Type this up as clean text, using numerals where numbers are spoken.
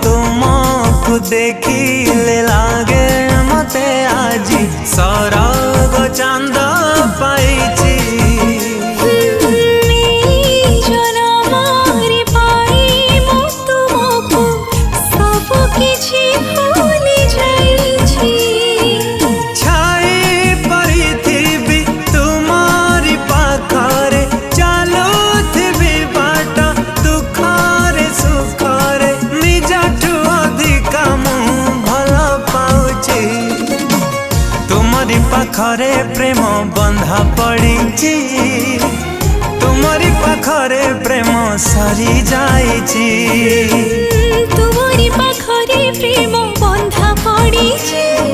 तुमको देखिले लागे मते आजी सरग चांद पाइची पाखरे प्रेम बंधा पड़ी तुमरी पाखरे प्रेम सरी जाइची तुमरी पाखरे प्रेम बंधा पड़ी।